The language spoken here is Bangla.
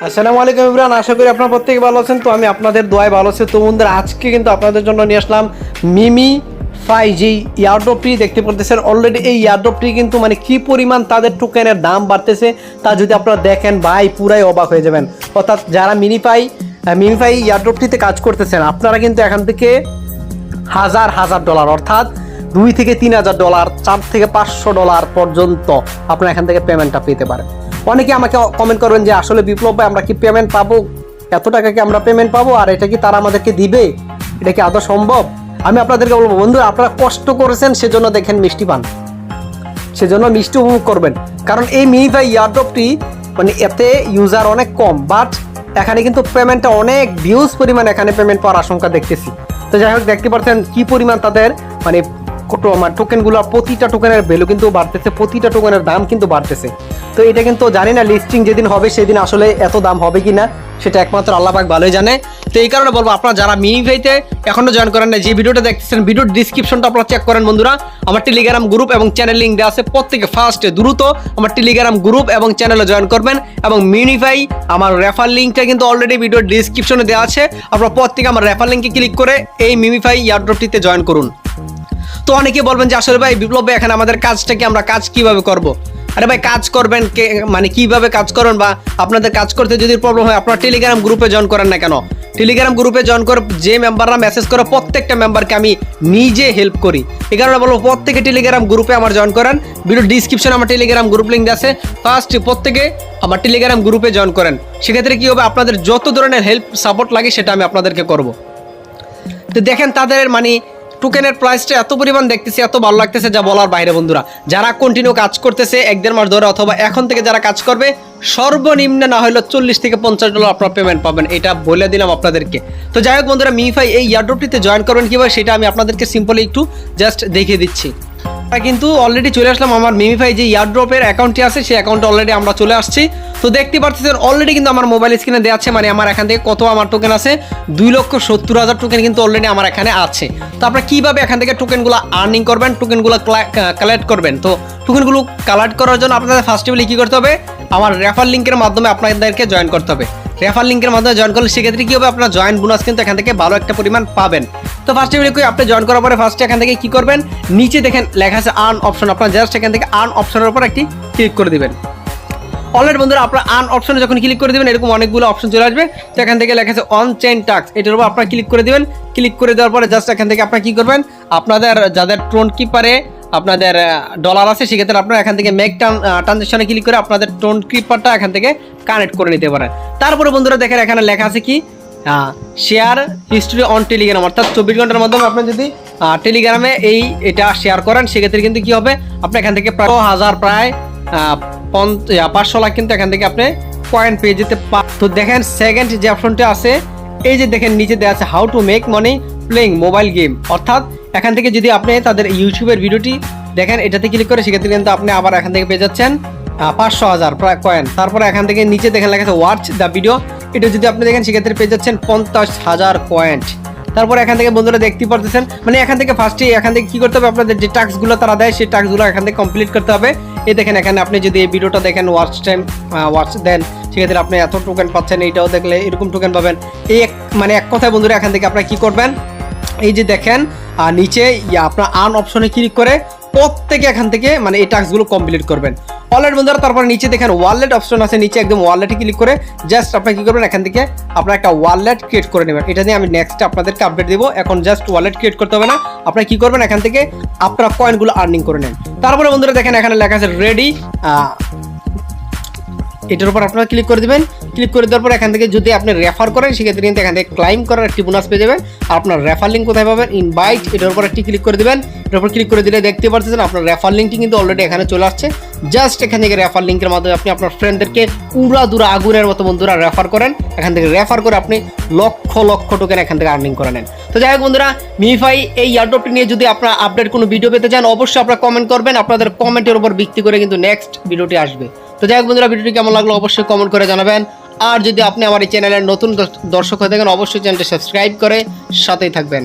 আসসালামু আলাইকুম ইমরান, আশা করি আপনারা প্রত্যেকে ভালো আছেন। তো আমি আপনাদের দোয়ায় ভালো আছি। তো বন্ধুরা, আজকে কিন্তু আপনাদের জন্য নিয়ে আসলাম মিমি 5G ইয়ারড্রপটি। দেখতে পারতেছেন অলরেডি এই ইয়ারড্রপটি কিন্তু মানে কি পরিমাণ তাদের টোকেনের দাম বাড়তেছে তা যদি আপনারা দেখেন ভাই পুরাই অবাক হয়ে যাবেন। অর্থাৎ যারা মিনিফাই ইয়ারড্রপটিতে কাজ করতেছেন আপনারা কিন্তু এখান থেকে হাজার হাজার ডলার অর্থাৎ $2,000 থেকে $3,000, $400 থেকে $500 পর্যন্ত আপনারা এখান থেকে পেমেন্টটা পেতে পারেন। অনেকে আমাকে কমেন্ট করবেন যে আসলে বিপ্লব ভাই আমরা কি পেমেন্ট পাবো, এত টাকা কি আমরা পেমেন্ট পাবো, আর এটা কি তারা আমাদেরকে দিবে, এটা কি আদৌ সম্ভব? আমি আপনাদেরকে বলবো বন্ধু, আপনারা কষ্ট করেছেন সেজন্য দেখেন মিষ্টি পান, সেজন্য মিষ্টি উপভোগ করবেন। কারণ এই মিনিফাই ইয়ারড্রপটি মানে এতে ইউজার অনেক কম, বাট এখানে কিন্তু পেমেন্টটা অনেক ভিউজ পরিমাণ এখানে পেমেন্ট পাওয়ার আশঙ্কা দেখতেছি। তো যাই হোক, দেখতে পাচ্ছেন কি পরিমাণ তাদের মানে টোকেনগুলো, প্রতিটা টোকেনের ভ্যালু কিন্তু বাড়তেছে, প্রতিটা টোকেনের দাম কিন্তু বাড়তেছে। তো এটা কিন্তু জানি না লিস্টিং যেদিন হবে সেদিন আসলে এত দাম হবে কি না, সেটা একমাত্র আল্লাহ পাক ভালোই জানে। তো এই কারণে বলবো আপনারা যারা মিনিফাইতে এখনো জয়েন করেন না, যে ভিডিওটা দেখতেছেন ভিডিওর ডিসক্রিপশনটা আপনারা চেক করেন বন্ধুরা। আমার টেলিগ্রাম গ্রুপ এবং চ্যানেল লিঙ্ক দেওয়া আছে, প্রত্যেকে ফার্স্টে দ্রুত আমার টেলিগ্রাম গ্রুপ এবং চ্যানেলে জয়েন করবেন। এবং মিনিফাই আমার রেফার লিঙ্কটা কিন্তু অলরেডি ভিডিওর ডিসক্রিপশনে দেওয়া আছে, আপনারা প্রত্যেকে আমার রেফার লিঙ্কে ক্লিক করে এই মিনিফাই ইয়ারড্রপটিতে জয়েন করুন। তো অনেকে বলবেন যে আসলে ভাই বিপ্লব ভাই এখানে আমাদের কাজটাকে আমরা কাজ কিভাবে করব? আরে ভাই কাজ করবেন মানে কিভাবে কাজ করবেন, বা আপনাদের কাজ করতে যদি প্রবলেম হয় আপনারা টেলিগ্রাম গ্রুপে জয়েন করেন না কেন? টেলিগ্রাম গ্রুপে জয়েন করে যে মেম্বাররা মেসেজ করে প্রত্যেকটা মেম্বারকে আমি নিজে হেল্প করি। এই কারণে বলবো প্রত্যেকে টেলিগ্রাম গ্রুপে আমার জয়েন করেন। ভিডিও ডিসক্রিপশনে আমার টেলিগ্রাম গ্রুপ লিঙ্ক আছে, ফার্স্ট প্রত্যেকে আমার টেলিগ্রাম গ্রুপে জয়েন করেন। সেক্ষেত্রে কী হবে, আপনাদের যত ধরনের হেল্প সাপোর্ট লাগে সেটা আমি আপনাদেরকে করব। তো দেখেন তাদের মানে টোকেনের প্রাইসটা এত পরিমাণ দেখতেছি, এত ভালো লাগতেছে যা বলার বাইরে বন্ধুরা। যারা কন্টিনিউ কাজ করতেছে 1-1.5 মাস ধরে, অথবা এখন থেকে যারা কাজ করবে, সর্বনিম্ন না হলে $40 থেকে $50 আপনারা পেমেন্ট পাবেন, এটা বলে দিলাম আপনাদেরকে। তো যাই হোক বন্ধুরা, মিনিফাই এই ইয়ারড্রপটিতে জয়েন করবেন কীভাবে সেটা আমি আপনাদেরকে সিম্পলি একটু জাস্ট দেখিয়ে দিচ্ছি। কিন্তু অলরেডি চলে আসলাম আমার মিমিফাই যে ইয়ারড্রপের অ্যাকাউন্টটি আছে সেই অ্যাকাউন্টে অলরেডি আমরা চলে আসছি। তো দেখতে পাচ্ছেন অলরেডি কিন্তু আমার মোবাইল স্ক্রিনে দেওয়া আছে, মানে আমার এখান থেকে কত আমার টোকেন আছে, 2,70,000 টোকেন কিন্তু অলরেডি আমার এখানে আছে। তো আপনারা কীভাবে এখান থেকে টোকেনগুলো আর্নিং করবেন, টোকেনগুলো কালেক্ট করবেন? তো টোকেনগুলো কালেক্ট করার জন্য আপনাদের ফার্স্ট অফ অল কী করতে হবে, আমার রেফার লিঙ্কের মাধ্যমে আপনাদেরকে জয়েন করতে হবে। রেফার লিঙ্কের মাধ্যমে জয়েন করলে সেক্ষেত্রে কী হবে, আপনার জয়েন বোনাস কিন্তু এখান থেকে ভালো একটা পরিমাণ পাবেন। তো ফার্স্টে আপনি জয়েন করার পরে ফার্স্টে এখান থেকে কী করবেন, নিচে দেখেন লেখা আছে আর্ন অপশন, আপনার জাস্ট এখান থেকে আর্ন অপশনের উপর একটি ক্লিক করে দেবেন। অলরেডি বন্ধুরা আপনার আর্ন অপশনে যখন ক্লিক করে দেবেন এরকম অনেকগুলো অপশন চলে আসবে। তো এখান থেকে লেখা আছে অন চেইন টাস্ক, এটার উপর আপনার ক্লিক করে দেবেন। ক্লিক করে দেওয়ার পরে জাস্ট এখান থেকে আপনার কী করবেন, আপনাদের যাদের টোন কিপারে আপনাদের ডলার আছে সেক্ষেত্রে আপনারা এখান থেকে মেক ট্রানজেকশনে ক্লিক করে আপনাদের টোন কিপারটা এখান থেকে কানেক্ট করে নিতে পারেন। তারপরে বন্ধুরা দেখেন এখানে লেখা আছে কি শেয়ার হিস্ট্রি অন টেলিগ্রাম, অর্থাৎ 24 ঘন্টার মাধ্যমে আপনি যদি টেলিগ্রামে এটা শেয়ার করেন সেক্ষেত্রে কিন্তু কি হবে, আপনি এখান থেকে প্রায় 500 লাখ কিন্তু এখান থেকে আপনি পয়েন্ট পেয়ে যেতে পারেন। তো দেখেন সেকেন্ড যে অপশনটা আছে, এই যে দেখেন নিচে দেওয়া আছে how to make money playing mobile game, অর্থাৎ এখান থেকে যদি আপনি তাদের ইউটিউবের ভিডিওটি দেখেন এটাতে ক্লিক করে সেক্ষেত্রে কিন্তু আপনি আবার এখান থেকে পেয়ে যাচ্ছেন 500,000 প্রায় কয়েন। তারপরে এখান থেকে নিচে দেখেন লেখা আছে ওয়াচ দ্য ভিডিও, এটা যদি আপনি দেখেন সেক্ষেত্রে পেয়ে যাচ্ছেন 50,000 পয়েন্ট। তারপরে এখান থেকে বন্ধুরা দেখতে পারতেছেন মানে এখান থেকে ফার্স্টে এখান থেকে কী করতে হবে, আপনাদের যে টাস্কগুলো তারা দেয় সেই টাস্কগুলো এখান থেকে কমপ্লিট করতে হবে। এই দেখেন এখানে আপনি যদি এই ভিডিওটা দেখেন ওয়াচ দেন সেক্ষেত্রে আপনি এত টোকেন পাচ্ছেন, এইটাও দেখলে এরকম টোকেন পাবেন। এই মানে এক কথায় বন্ধুরা এখান থেকে আপনারা কী করবেন, এই যে দেখেন নিচে আপনার আর্ন অপশনে ক্লিক করে প্রত্যেকে এখান থেকে মানে এই টাস্কগুলো কমপ্লিট করবেন। অলরেডি বন্ধুরা তারপরে নিচে দেখেন ওয়ালেট অপশন আছে, নিচে একদম ওয়ালেটে ক্লিক করে জাস্ট আপনি কী করবেন, এখান থেকে আপনার একটা ওয়ালেট ক্রিয়েট করে নেবেন। এটা নিয়ে আমি নেক্সট আপনাদেরকে আপডেট দেবো, এখন জাস্ট ওয়ালেট ক্রিয়েট করতে হবে না, আপনারা কী করবেন এখান থেকে আপনার কয়েনগুলো আর্নিং করে নেন। তারপরে বন্ধুরা দেখেন এখানে লেখা আছে রেডি, এটার উপর আপনারা ক্লিক করে দেবেন। ক্লিক করে দেওয়ার পর এখান থেকে যদি আপনি রেফার করেন সেক্ষেত্রে কিন্তু এখান থেকে ক্লাইম করার একটি বোনাস পেয়ে যাবেন। আর আপনার রেফার লিঙ্ক কোথায় পাবেন, ইনভাইট, এটার উপর একটি ক্লিক করে দেবেন। এটার উপর ক্লিক করে দিলে দেখতে পাচ্ছেন আপনার রেফার লিঙ্কটি কিন্তু অলরেডি এখানে চলে আসছে। জাস্ট এখান থেকে রেফার লিঙ্কের মাধ্যমে আপনি আপনার ফ্রেন্ডদেরকে উড়া আগুনের মতো বন্ধুরা রেফার করেন, এখান থেকে রেফার করে আপনি লক্ষ লক্ষ টোকেন এখান থেকে আর্নিং করে নেন। তো যাই হোক বন্ধুরা, মিনিফাই এই ইয়ারড্রপটি নিয়ে যদি আপনারা আপডেট কোনো ভিডিও পেতে চান অবশ্যই আপনারা কমেন্ট করবেন, আপনাদের কমেন্টের উপর ভিত্তি করে কিন্তু নেক্সট ভিডিওটি আসবে। তো যাই হোক বন্ধুরা, ভিডিওটি কেমন লাগলো অবশ্যই কমেন্ট করে জানাবেন। আর যদি আপনি আমার এই চ্যানেলের নতুন দর্শক হয়ে থাকেন অবশ্যই চ্যানেলটি সাবস্ক্রাইব করে সাথেই থাকবেন।